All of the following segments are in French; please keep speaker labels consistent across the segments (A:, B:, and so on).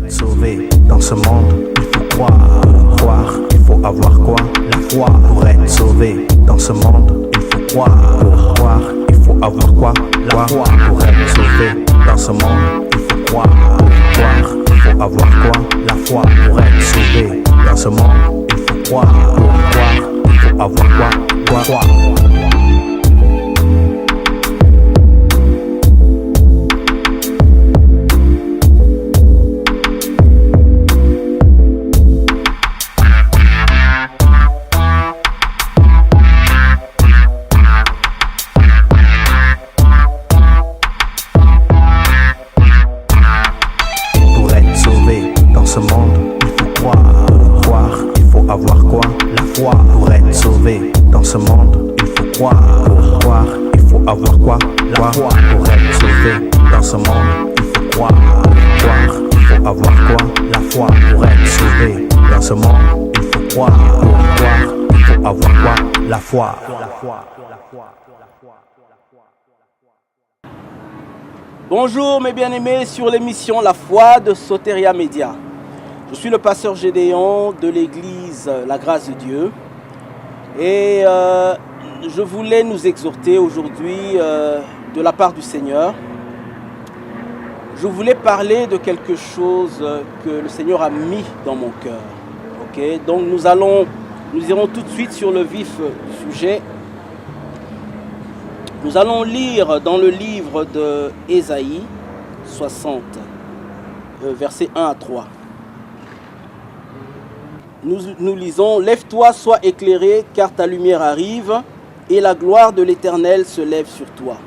A: être sauvé dans ce monde, il faut croire. Croire, il faut avoir quoi? La foi. Pour être sauvé dans ce monde, il faut croire. Pour croire, il faut avoir quoi? La foi. Pour être sauvé dans ce monde, il faut croire. Pour croire, il faut avoir quoi? La foi. Pour être sauvé dans ce monde, il faut croire. Pour croire, il faut avoir quoi? Croire. Ce monde, il faut croire. Croire, il faut avoir quoi? La foi. Pour être sauvé dans ce monde, il faut croire. Pour croire, il faut avoir quoi? La foi. Pour être sauvé dans ce monde, il faut croire. Croire, il faut avoir quoi? La foi. Pour être sauvé dans ce monde, il faut croire. Pour croire, il faut avoir quoi? La foi.
B: Bonjour mes bien-aimés sur l'émission La Foi de Soteria Média. Je suis le pasteur Gédéon de l'église La Grâce de Dieu et je voulais nous exhorter aujourd'hui de la part du Seigneur. Je voulais parler de quelque chose que le Seigneur a mis dans mon cœur. Okay? Donc nous irons tout de suite sur le vif du sujet. Nous allons lire dans le livre de Ésaïe 60, versets 1 à 3. Nous lisons « Lève-toi, sois éclairé, car ta lumière arrive, et la gloire de l'Éternel se lève sur toi.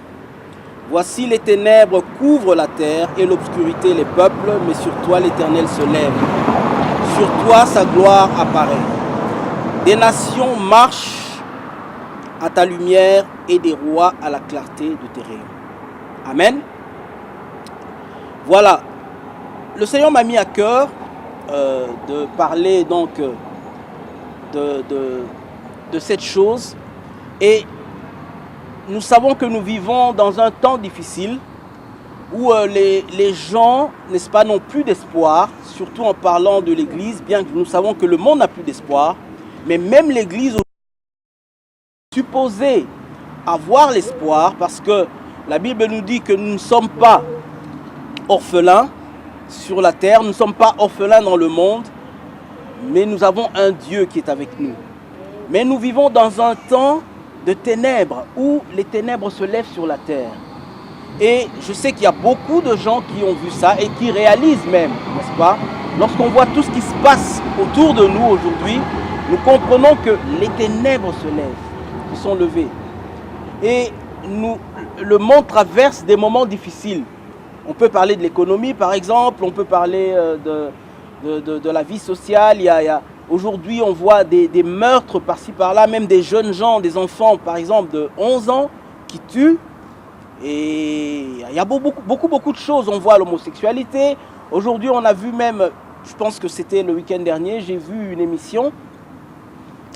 B: Voici les ténèbres couvrent la terre, et l'obscurité les peuples, mais sur toi l'Éternel se lève. Sur toi sa gloire apparaît. Des nations marchent à ta lumière, et des rois à la clarté de tes rayons. » Amen. Voilà. Le Seigneur m'a mis à cœur de parler donc de cette chose, et nous savons que nous vivons dans un temps difficile où les gens, n'est-ce pas, n'ont plus d'espoir, surtout en parlant de l'Église, bien que nous savons que le monde n'a plus d'espoir, mais même l'Église est supposée avoir l'espoir, parce que la Bible nous dit que nous ne sommes pas orphelins sur la terre, nous ne sommes pas orphelins dans le monde, mais nous avons un Dieu qui est avec nous. Mais nous vivons dans un temps de ténèbres, où les ténèbres se lèvent sur la terre. Et je sais qu'il y a beaucoup de gens qui ont vu ça et qui réalisent même, n'est-ce pas? Lorsqu'on voit tout ce qui se passe autour de nous aujourd'hui, nous comprenons que les ténèbres se lèvent, qui sont levées. Et le monde traverse des moments difficiles. On peut parler de l'économie, par exemple, on peut parler de la vie sociale. Aujourd'hui, on voit des meurtres par-ci, par-là, même des jeunes gens, des enfants, par exemple, de 11 ans qui tuent. Et il y a beaucoup de choses. On voit l'homosexualité. Aujourd'hui, on a vu même, je pense que c'était le week-end dernier, j'ai vu une émission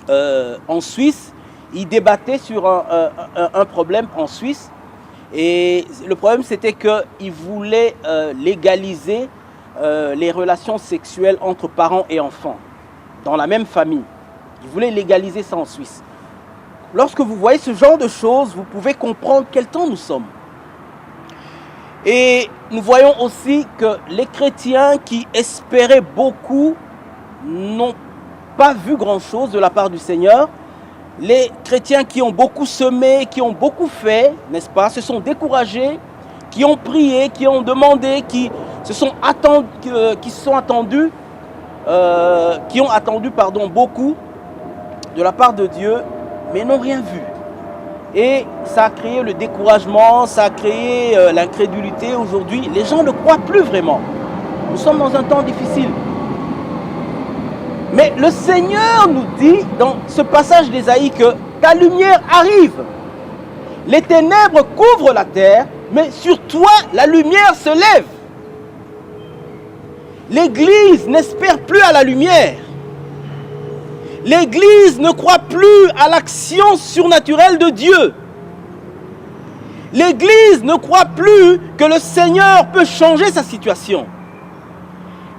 B: en Suisse. Ils débattaient sur un problème en Suisse. Et le problème, c'était qu'ils voulaient légaliser les relations sexuelles entre parents et enfants dans la même famille. Ils voulaient légaliser ça en Suisse. Lorsque vous voyez ce genre de choses, vous pouvez comprendre quel temps nous sommes. Et nous voyons aussi que les chrétiens qui espéraient beaucoup n'ont pas vu grand-chose de la part du Seigneur. Les chrétiens qui ont beaucoup semé, qui ont beaucoup fait, n'est-ce pas, se sont découragés, qui ont prié, qui ont demandé, qui ont attendu beaucoup de la part de Dieu, mais n'ont rien vu. Et ça a créé le découragement, ça a créé l'incrédulité. Aujourd'hui, les gens ne croient plus vraiment. Nous sommes dans un temps difficile. Mais le Seigneur nous dit dans ce passage d'Ésaïe que ta lumière arrive. Les ténèbres couvrent la terre, mais sur toi la lumière se lève. L'Église n'espère plus à la lumière. L'Église ne croit plus à l'action surnaturelle de Dieu. L'Église ne croit plus que le Seigneur peut changer sa situation.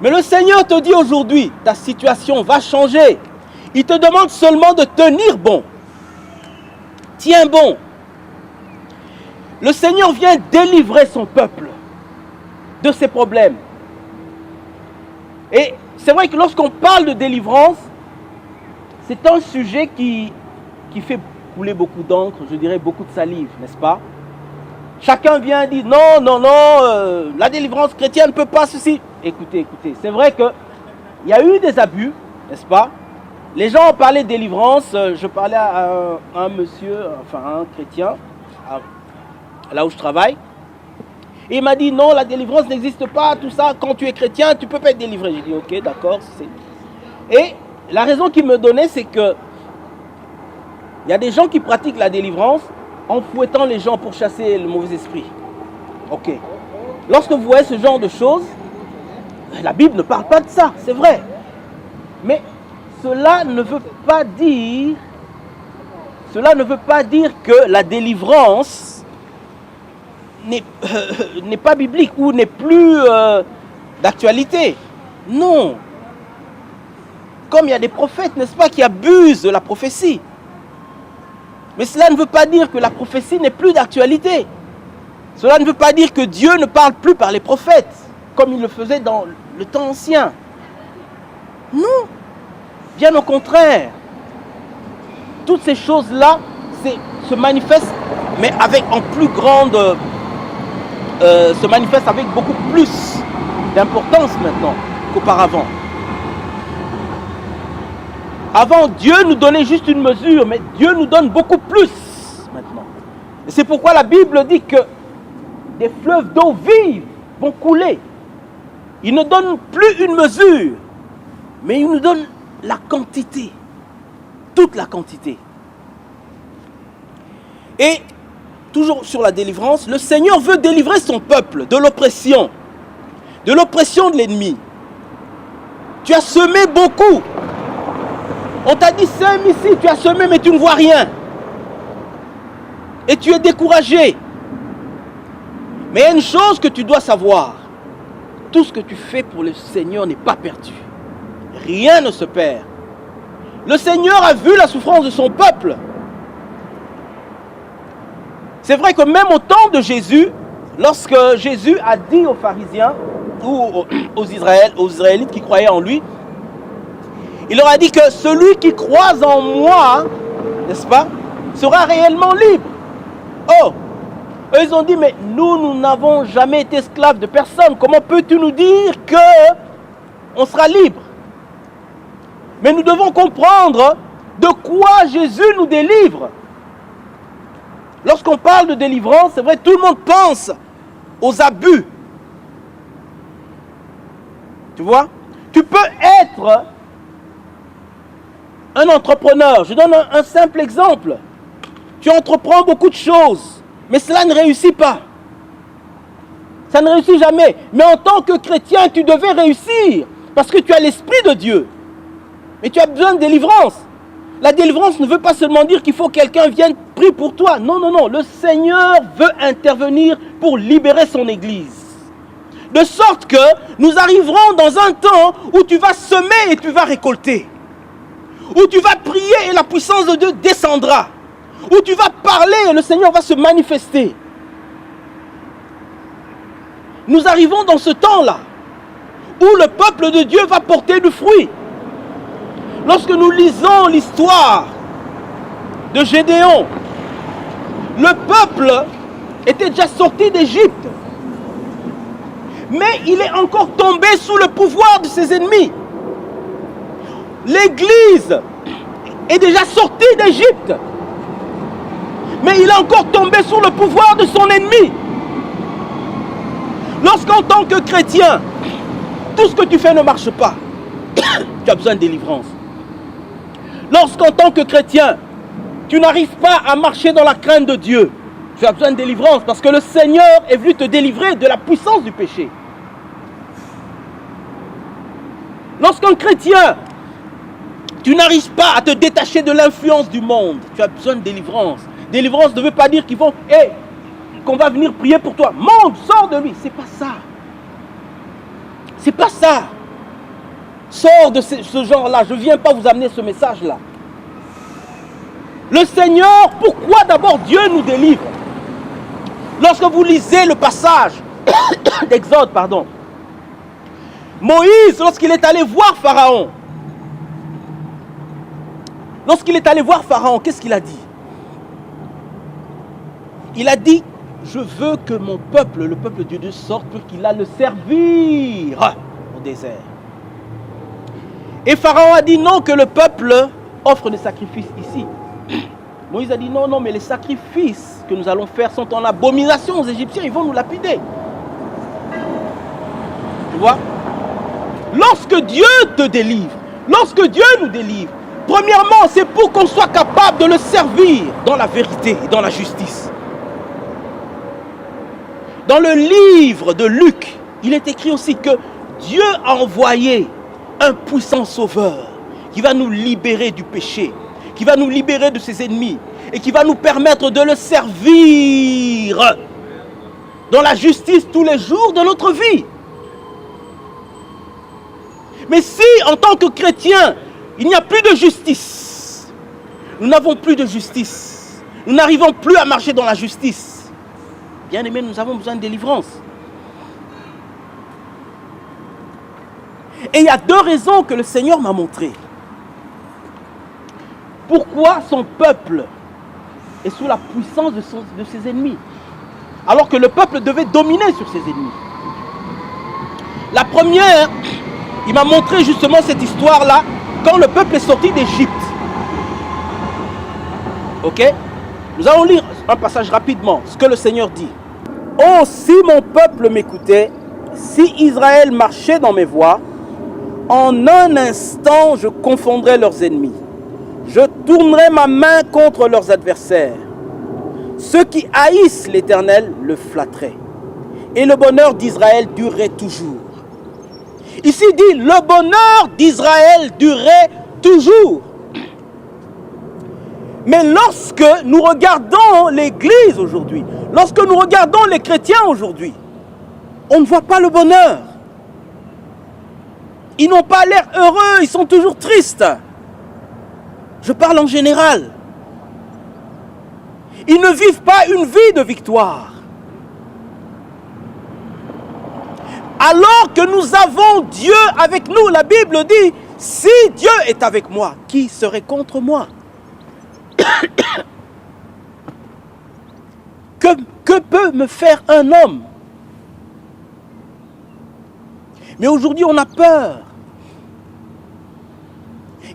B: Mais le Seigneur te dit aujourd'hui, ta situation va changer. Il te demande seulement de tenir bon. Tiens bon. Le Seigneur vient délivrer son peuple de ses problèmes. Et c'est vrai que lorsqu'on parle de délivrance, c'est un sujet qui fait couler beaucoup d'encre, je dirais beaucoup de salive, n'est-ce pas? Chacun vient dire non, la délivrance chrétienne ne peut pas ceci. Écoutez, c'est vrai qu'il y a eu des abus, n'est-ce pas? Les gens ont parlé de délivrance. Je parlais à un monsieur, enfin un chrétien, là où je travaille. Et il m'a dit non, la délivrance n'existe pas, tout ça. Quand tu es chrétien, tu ne peux pas être délivré. J'ai dit ok, d'accord. Et la raison qu'il me donnait, c'est que il y a des gens qui pratiquent la délivrance en fouettant les gens pour chasser le mauvais esprit. Ok. Lorsque vous voyez ce genre de choses, la Bible ne parle pas de ça, c'est vrai. Mais cela ne veut pas dire que la délivrance n'est pas biblique ou n'est plus d'actualité. Non. Comme il y a des prophètes, n'est-ce pas, qui abusent de la prophétie. Mais cela ne veut pas dire que la prophétie n'est plus d'actualité. Cela ne veut pas dire que Dieu ne parle plus par les prophètes, comme il le faisait dans le temps ancien. Non. Bien au contraire. Toutes ces choses-là se manifestent, mais avec en plus grande... se manifestent avec beaucoup plus d'importance maintenant qu'auparavant. Avant, Dieu nous donnait juste une mesure, mais Dieu nous donne beaucoup plus maintenant. Et c'est pourquoi la Bible dit que des fleuves d'eau vive vont couler. Il ne donne plus une mesure, mais il nous donne la quantité, toute la quantité. Et toujours sur la délivrance, le Seigneur veut délivrer son peuple de l'oppression de l'ennemi. Tu as semé beaucoup. On t'a dit sème ici, tu as semé mais tu ne vois rien. Et tu es découragé. Mais il y a une chose que tu dois savoir. Tout ce que tu fais pour le Seigneur n'est pas perdu. Rien ne se perd. Le Seigneur a vu la souffrance de son peuple. C'est vrai que même au temps de Jésus, lorsque Jésus a dit aux pharisiens ou aux Israélites qui croyaient en lui, il leur a dit que celui qui croit en moi, n'est-ce pas, sera réellement libre. Oh, eux ils ont dit, mais nous n'avons jamais été esclaves de personne. Comment peux-tu nous dire qu'on sera libre? Mais nous devons comprendre de quoi Jésus nous délivre. Lorsqu'on parle de délivrance, c'est vrai, tout le monde pense aux abus. Tu vois? Tu peux être un entrepreneur. Je donne un simple exemple. Tu entreprends beaucoup de choses, mais cela ne réussit pas. Ça ne réussit jamais. Mais en tant que chrétien, tu devais réussir, parce que tu as l'Esprit de Dieu. Mais tu as besoin de délivrance. La délivrance ne veut pas seulement dire qu'il faut que quelqu'un vienne prier pour toi. Non, non, non. Le Seigneur veut intervenir pour libérer son Église. De sorte que nous arriverons dans un temps où tu vas semer et tu vas récolter. Où tu vas prier et la puissance de Dieu descendra. Où tu vas parler et le Seigneur va se manifester. Nous arrivons dans ce temps-là où le peuple de Dieu va porter du fruit. Lorsque nous lisons l'histoire de Gédéon, le peuple était déjà sorti d'Égypte. Mais il est encore tombé sous le pouvoir de ses ennemis. L'Église est déjà sortie d'Égypte. Mais il est encore tombé sous le pouvoir de son ennemi. Lorsqu'en tant que chrétien, tout ce que tu fais ne marche pas, tu as besoin de délivrance. Lorsqu'en tant que chrétien, tu n'arrives pas à marcher dans la crainte de Dieu, tu as besoin de délivrance parce que le Seigneur est venu te délivrer de la puissance du péché. Lorsqu'un chrétien, tu n'arrives pas à te détacher de l'influence du monde, tu as besoin de délivrance. Délivrance ne veut pas dire qu'on va venir prier pour toi. Monde, sors de lui. C'est pas ça. C'est pas ça. Sors de ce genre-là. Je ne viens pas vous amener ce message-là. Le Seigneur, pourquoi d'abord Dieu nous délivre? Lorsque vous lisez le passage d'Exode, pardon, Moïse, lorsqu'il est allé voir Pharaon, qu'est-ce qu'il a dit? Il a dit, je veux que mon peuple, le peuple de Dieu, sorte pour qu'il aille le servir au désert. Et Pharaon a dit non, que le peuple offre des sacrifices ici. Moïse a dit non, non, mais les sacrifices que nous allons faire sont en abomination aux Égyptiens, ils vont nous lapider. Tu vois? Lorsque Dieu te délivre, lorsque Dieu nous délivre, premièrement, c'est pour qu'on soit capable de le servir dans la vérité et dans la justice. Dans le livre de Luc, il est écrit aussi que Dieu a envoyé un puissant sauveur qui va nous libérer du péché, qui va nous libérer de ses ennemis et qui va nous permettre de le servir dans la justice tous les jours de notre vie. Mais si, en tant que chrétien, il n'y a plus de justice, nous n'avons plus de justice, nous n'arrivons plus à marcher dans la justice, bien aimé, nous avons besoin de délivrance. Et il y a deux raisons que le Seigneur m'a montrées. Pourquoi son peuple est sous la puissance de ses ennemis, alors que le peuple devait dominer sur ses ennemis. La première, il m'a montré justement cette histoire-là, quand le peuple est sorti d'Égypte. Ok? Nous allons lire un passage rapidement, ce que le Seigneur dit. « Oh, si mon peuple m'écoutait, si Israël marchait dans mes voies, en un instant je confondrais leurs ennemis. Je tournerai ma main contre leurs adversaires. Ceux qui haïssent l'Éternel le flatteraient. Et le bonheur d'Israël durerait toujours. » Ici dit, le bonheur d'Israël durerait toujours. Mais lorsque nous regardons l'Église aujourd'hui, lorsque nous regardons les chrétiens aujourd'hui, on ne voit pas le bonheur. Ils n'ont pas l'air heureux, ils sont toujours tristes. Je parle en général. Ils ne vivent pas une vie de victoire. Alors que nous avons Dieu avec nous, la Bible dit, si Dieu est avec moi, qui serait contre moi? Que peut me faire un homme? Mais aujourd'hui, on a peur.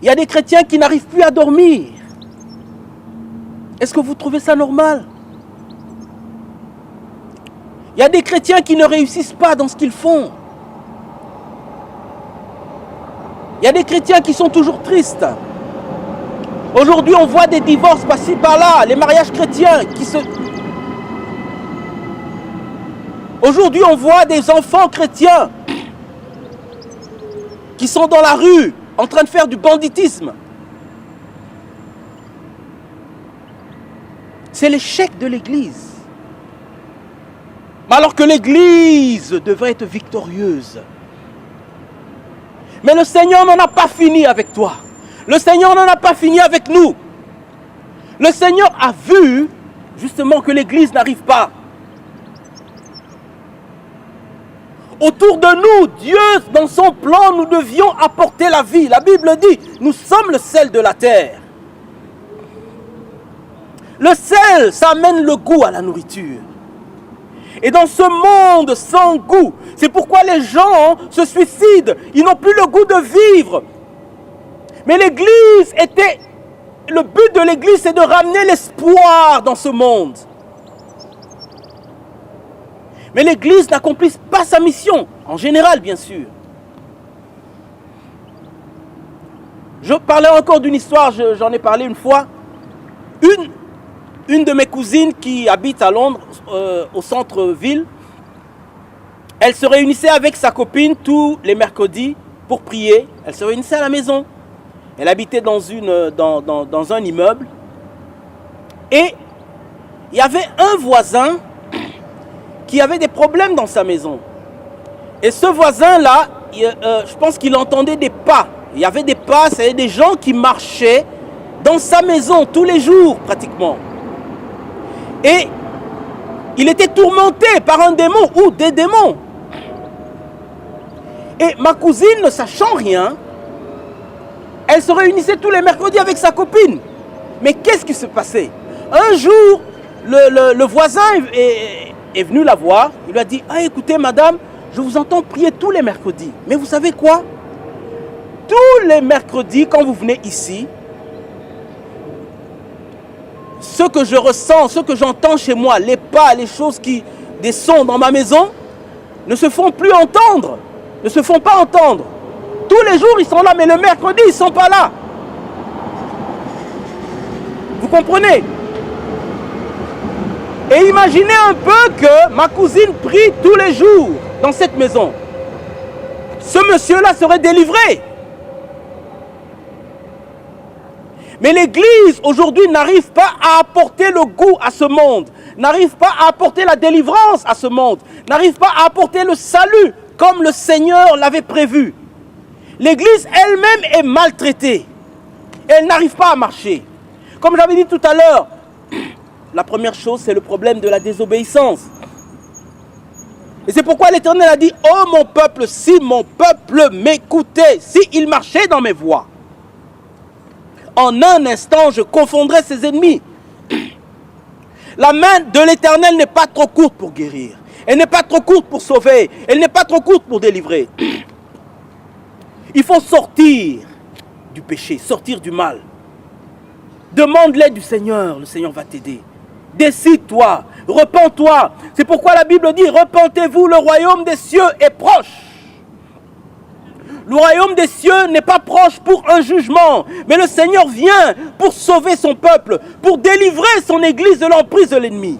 B: Il y a des chrétiens qui n'arrivent plus à dormir. Est-ce que vous trouvez ça normal? Il y a des chrétiens qui ne réussissent pas dans ce qu'ils font. Il y a des chrétiens qui sont toujours tristes. Aujourd'hui, on voit des divorces par-ci par-là, les mariages chrétiens qui se... Aujourd'hui, on voit des enfants chrétiens qui sont dans la rue, en train de faire du banditisme. C'est l'échec de l'Église. Alors que l'Église devrait être victorieuse. Mais le Seigneur n'en a pas fini avec toi. Le Seigneur n'en a pas fini avec nous. Le Seigneur a vu justement que l'Église n'arrive pas. Autour de nous, Dieu, dans son plan, nous devions apporter la vie. La Bible dit, nous sommes le sel de la terre. Le sel, ça amène le goût à la nourriture. Et dans ce monde sans goût, c'est pourquoi les gens se suicident. Ils n'ont plus le goût de vivre. Mais l'Église était... Le but de l'Église, c'est de ramener l'espoir dans ce monde. Mais l'Église n'accomplit pas sa mission, en général bien sûr. Je parlais encore d'une histoire, j'en ai parlé une fois. Une de mes cousines qui habite à Londres, au centre-ville, elle se réunissait avec sa copine tous les mercredis pour prier. Elle se réunissait à la maison. Elle habitait dans un immeuble. Et il y avait un voisin qui avait des problèmes dans sa maison. Et ce voisin-là, je pense qu'il entendait des pas. Il y avait des pas, c'est des gens qui marchaient dans sa maison tous les jours pratiquement. Et il était tourmenté par un démon ou des démons. Et ma cousine, ne sachant rien, elle se réunissait tous les mercredis avec sa copine. Mais qu'est-ce qui se passait? Un jour, le voisin est venu la voir. Il lui a dit: ah, écoutez madame, je vous entends prier tous les mercredis. Mais vous savez quoi? Tous les mercredis, quand vous venez ici, ce que je ressens, ce que j'entends chez moi, les pas, les choses des sons dans ma maison, ne se font plus entendre. Ne se font pas entendre. Tous les jours, ils sont là, mais le mercredi, ils ne sont pas là. Vous comprenez? Et imaginez un peu que ma cousine prie tous les jours dans cette maison. Ce monsieur-là serait délivré. Mais l'Église aujourd'hui n'arrive pas à apporter le goût à ce monde, n'arrive pas à apporter la délivrance à ce monde, n'arrive pas à apporter le salut comme le Seigneur l'avait prévu. L'Église elle-même est maltraitée. Elle n'arrive pas à marcher. Comme j'avais dit tout à l'heure, la première chose, c'est le problème de la désobéissance. Et c'est pourquoi l'Éternel a dit: oh mon peuple, si mon peuple m'écoutait, s'il marchait dans mes voies, en un instant, je confondrai ses ennemis. La main de l'Éternel n'est pas trop courte pour guérir. Elle n'est pas trop courte pour sauver. Elle n'est pas trop courte pour délivrer. Il faut sortir du péché, sortir du mal. Demande l'aide du Seigneur, le Seigneur va t'aider. Décide-toi, repens-toi. C'est pourquoi la Bible dit: repentez-vous, le royaume des cieux est proche. Le royaume des cieux n'est pas proche pour un jugement, mais le Seigneur vient pour sauver son peuple, pour délivrer son église de l'emprise de l'ennemi.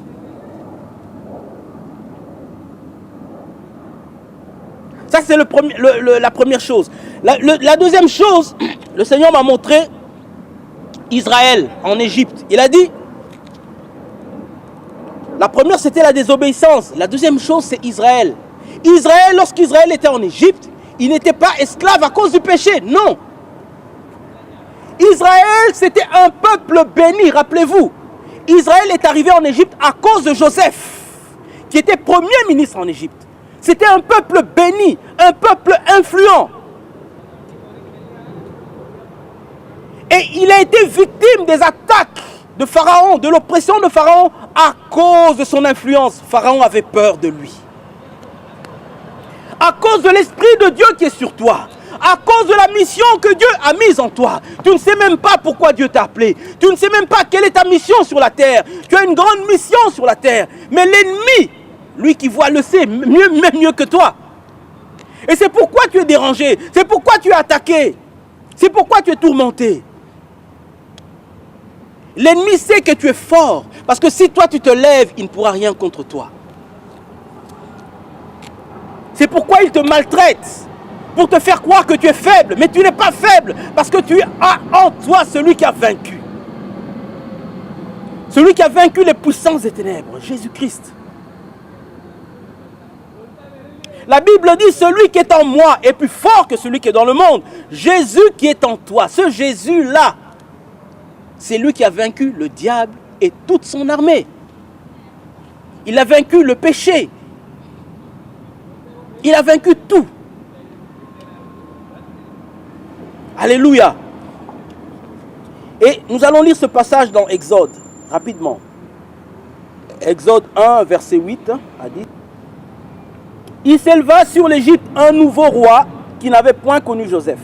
B: Ça, c'est la première chose. La deuxième chose, le Seigneur m'a montré Israël en Égypte. Il a dit, la première c'était la désobéissance. La deuxième chose c'est Israël. Israël, lorsqu'Israël était en Égypte, il n'était pas esclave à cause du péché, non. Israël c'était un peuple béni, rappelez-vous. Israël est arrivé en Égypte à cause de Joseph, qui était premier ministre en Égypte. C'était un peuple béni, un peuple influent. Et il a été victime des attaques de Pharaon, de l'oppression de Pharaon à cause de son influence. Pharaon avait peur de lui. À cause de l'Esprit de Dieu qui est sur toi. À cause de la mission que Dieu a mise en toi. Tu ne sais même pas pourquoi Dieu t'a appelé. Tu ne sais même pas quelle est ta mission sur la terre. Tu as une grande mission sur la terre. Mais l'ennemi, lui qui voit, le sait même mieux que toi. Et c'est pourquoi tu es dérangé. C'est pourquoi tu es attaqué. C'est pourquoi tu es tourmenté. L'ennemi sait que tu es fort. Parce que si toi tu te lèves, il ne pourra rien contre toi. C'est pourquoi il te maltraite. Pour te faire croire que tu es faible. Mais tu n'es pas faible. Parce que tu as en toi celui qui a vaincu. Celui qui a vaincu les puissances des ténèbres. Jésus-Christ. La Bible dit, celui qui est en moi est plus fort que celui qui est dans le monde. Jésus qui est en toi. Ce Jésus-là, c'est lui qui a vaincu le diable et toute son armée. Il a vaincu le péché. Il a vaincu tout. Alléluia. Et nous allons lire ce passage dans Exode, rapidement. Exode 1, verset 8, a dit: il s'éleva sur l'Égypte un nouveau roi qui n'avait point connu Joseph.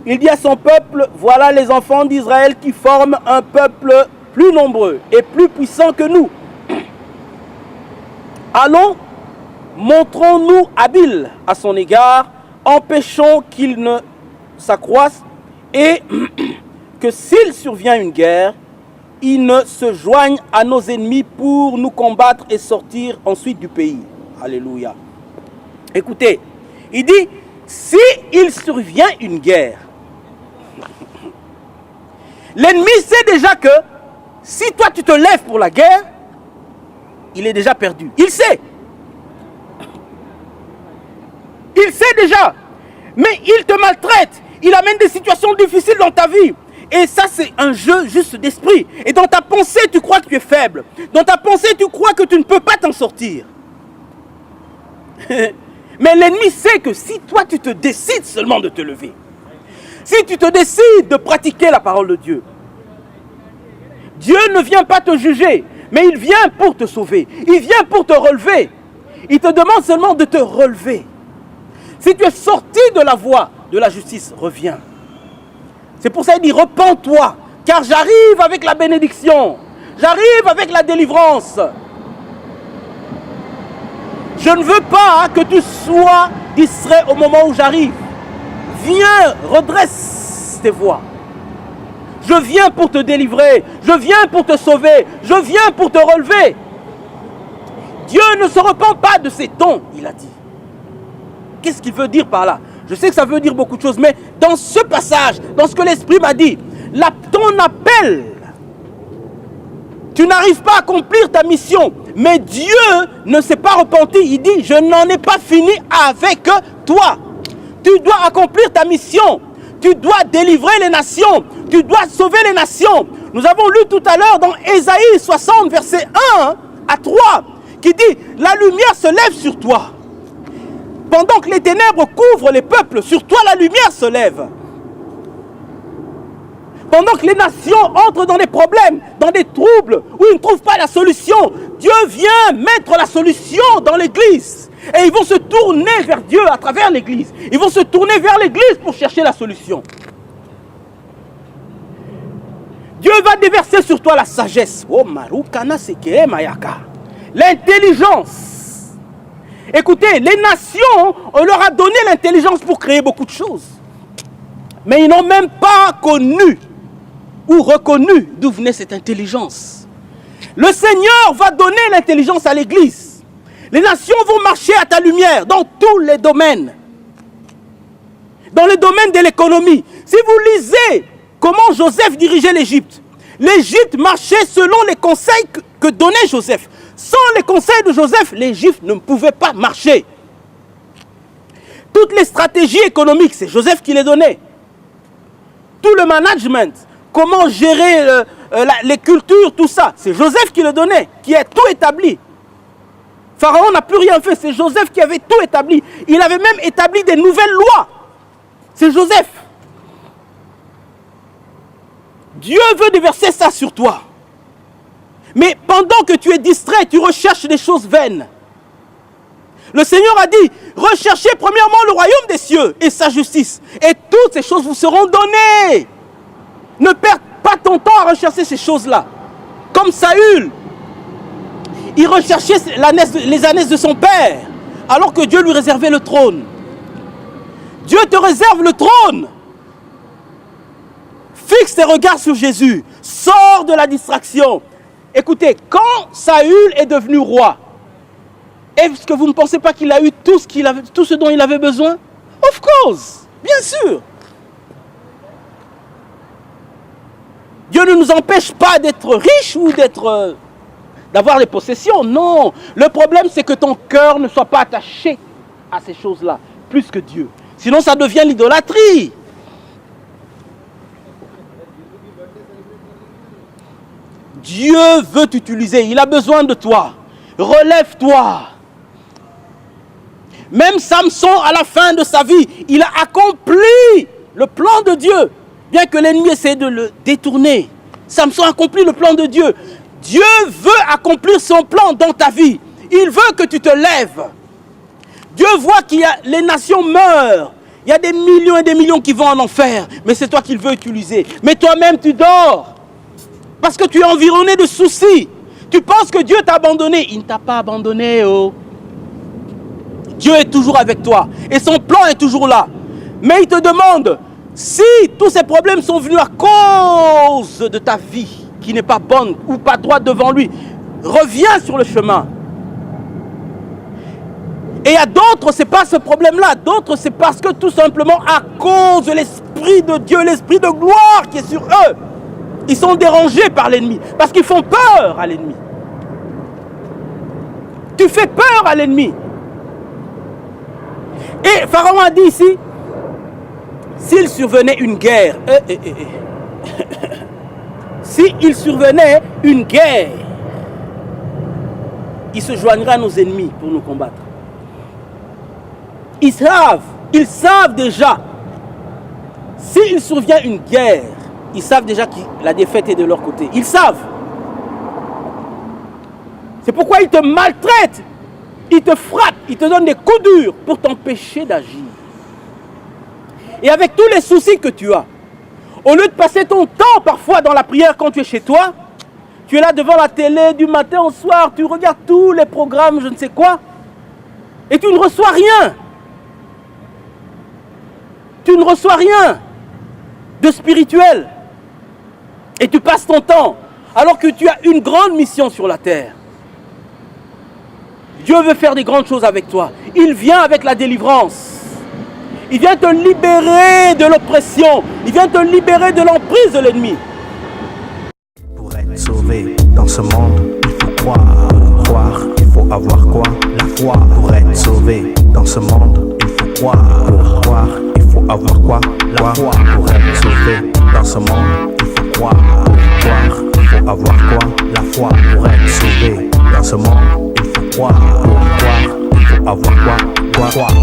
B: Il dit à son peuple, voilà les enfants d'Israël qui forment un peuple plus nombreux et plus puissant que nous. Allons, montrons-nous habiles à son égard, empêchons qu'il ne s'accroisse et que s'il survient une guerre, il ne se joigne à nos ennemis pour nous combattre et sortir ensuite du pays. Alléluia. Écoutez, il dit, si il survient une guerre, l'ennemi sait déjà que si toi tu te lèves pour la guerre, il est déjà perdu. Il sait. Il sait déjà. Mais il te maltraite. Il amène des situations difficiles dans ta vie. Et ça, c'est un jeu juste d'esprit. Et dans ta pensée, tu crois que tu es faible. Dans ta pensée, tu crois que tu ne peux pas t'en sortir. Mais l'ennemi sait que si toi, tu te décides seulement de te lever, si tu te décides de pratiquer la parole de Dieu, Dieu ne vient pas te juger, mais il vient pour te sauver. Il vient pour te relever. Il te demande seulement de te relever. Si tu es sorti de la voie de la justice, reviens. C'est pour ça qu'il dit, repens-toi, car j'arrive avec la bénédiction. J'arrive avec la délivrance. Je ne veux pas que tu sois distrait au moment où j'arrive. Viens, redresse tes voies. Je viens pour te délivrer. Je viens pour te sauver. Je viens pour te relever. Dieu ne se repent pas de ses dons, il a dit. Qu'est-ce qu'il veut dire par là? Je sais que ça veut dire beaucoup de choses, mais dans ce passage, dans ce que l'Esprit m'a dit, ton appel, tu n'arrives pas à accomplir ta mission, mais Dieu ne s'est pas repenti. Il dit, je n'en ai pas fini avec toi. Tu dois accomplir ta mission. Tu dois délivrer les nations. Tu dois sauver les nations. Nous avons lu tout à l'heure dans Ésaïe 60, verset 1 à 3, qui dit, la lumière se lève sur toi. Pendant que les ténèbres couvrent les peuples, sur toi la lumière se lève. Pendant que les nations entrent dans des problèmes, dans des troubles, où ils ne trouvent pas la solution, Dieu vient mettre la solution dans l'église. Et ils vont se tourner vers Dieu à travers l'église. Ils vont se tourner vers l'église pour chercher la solution. Dieu va déverser sur toi la sagesse. Oh, Marukana Sekere Mayaka. L'intelligence. Écoutez, les nations, on leur a donné l'intelligence pour créer beaucoup de choses. Mais ils n'ont même pas connu ou reconnu d'où venait cette intelligence. Le Seigneur va donner l'intelligence à l'Église. Les nations vont marcher à ta lumière dans tous les domaines. Dans le domaine de l'économie. Si vous lisez comment Joseph dirigeait l'Égypte, l'Égypte marchait selon les conseils que donnait Joseph. Sans les conseils de Joseph, l'Égypte ne pouvait pas marcher. Toutes les stratégies économiques, c'est Joseph qui les donnait. Tout le management, comment gérer les cultures, tout ça, c'est Joseph qui le donnait, qui a tout établi. Pharaon n'a plus rien fait, c'est Joseph qui avait tout établi. Il avait même établi des nouvelles lois. C'est Joseph. Dieu veut déverser ça sur toi. Mais pendant que tu es distrait, tu recherches des choses vaines. Le Seigneur a dit, recherchez premièrement le royaume des cieux et sa justice. Et toutes ces choses vous seront données. Ne perds pas ton temps à rechercher ces choses-là. Comme Saül, il recherchait les ânesses de son père, alors que Dieu lui réservait le trône. Dieu te réserve le trône. Fixe tes regards sur Jésus. Sors de la distraction. Écoutez, quand Saül est devenu roi, est-ce que vous ne pensez pas qu'il a eu tout ce dont il avait besoin? Of course, bien sûr. Dieu ne nous empêche pas d'être riches ou d'avoir des possessions. Non, le problème c'est que ton cœur ne soit pas attaché à ces choses-là, plus que Dieu. Sinon ça devient l'idolâtrie. Dieu veut t'utiliser, il a besoin de toi. Relève-toi. Même Samson, à la fin de sa vie, il a accompli le plan de Dieu. Bien que l'ennemi essaie de le détourner. Samson a accompli le plan de Dieu. Dieu veut accomplir son plan dans ta vie. Il veut que tu te lèves. Dieu voit les nations meurent. Il y a des millions et des millions qui vont en enfer. Mais c'est toi qu'il veut utiliser. Mais toi-même, tu dors. Parce que tu es environné de soucis. Tu penses que Dieu t'a abandonné. Il ne t'a pas abandonné. Oh. Dieu est toujours avec toi. Et son plan est toujours là. Mais il te demande, si tous ces problèmes sont venus à cause de ta vie, qui n'est pas bonne ou pas droite devant lui, reviens sur le chemin. Et il y a d'autres, ce n'est pas ce problème-là. D'autres, c'est parce que tout simplement à cause de l'Esprit de Dieu, l'Esprit de gloire qui est sur eux, ils sont dérangés par l'ennemi. Parce qu'ils font peur à l'ennemi. Tu fais peur à l'ennemi. Et Pharaon a dit ici, s'il survenait une guerre, s'il survenait une guerre, il se joindra à nos ennemis pour nous combattre. Ils savent déjà. S'il survient une guerre, ils savent déjà que la défaite est de leur côté. Ils savent. C'est pourquoi ils te maltraitent, ils te frappent, ils te donnent des coups durs pour t'empêcher d'agir. Et avec tous les soucis que tu as, au lieu de passer ton temps parfois dans la prière quand tu es chez toi, tu es là devant la télé du matin au soir, tu regardes tous les programmes, je ne sais quoi, et tu ne reçois rien. Tu ne reçois rien de spirituel. Et tu passes ton temps alors que tu as une grande mission sur la terre. Dieu veut faire des grandes choses avec toi. Il vient avec la délivrance. Il vient te libérer de l'oppression. Il vient te libérer de l'emprise de l'ennemi.
A: Pour être sauvé dans ce monde, il faut croire. Pour croire, il faut avoir quoi? La foi. Pour être sauvé dans ce monde, il faut croire. Pour croire, il faut avoir quoi? La foi. Pour être sauvé dans ce monde, il faut croire. Pour croire, il faut avoir quoi? La foi. Pour être sauvé dans ce monde, il faut croire. Pour croire, il faut avoir quoi? Croire.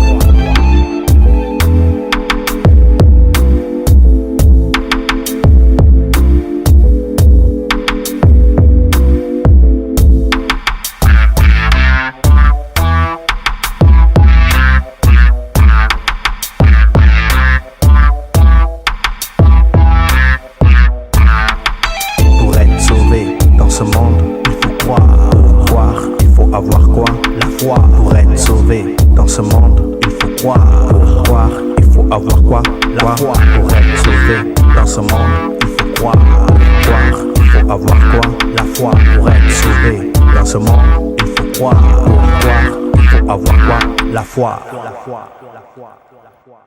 A: Ce monde, il faut croire. Pour croire, il faut avoir quoi? La foi. Pour être sauvé dans ce monde, il faut croire. Pour croire, il faut avoir quoi? La foi. Pour être sauvé dans ce monde, il faut croire. Pour croire, il faut avoir quoi? La foi. Pour être sauvé dans ce monde, il faut croire. Pour croire, il faut avoir quoi? La foi. La foi. La foi. La foi.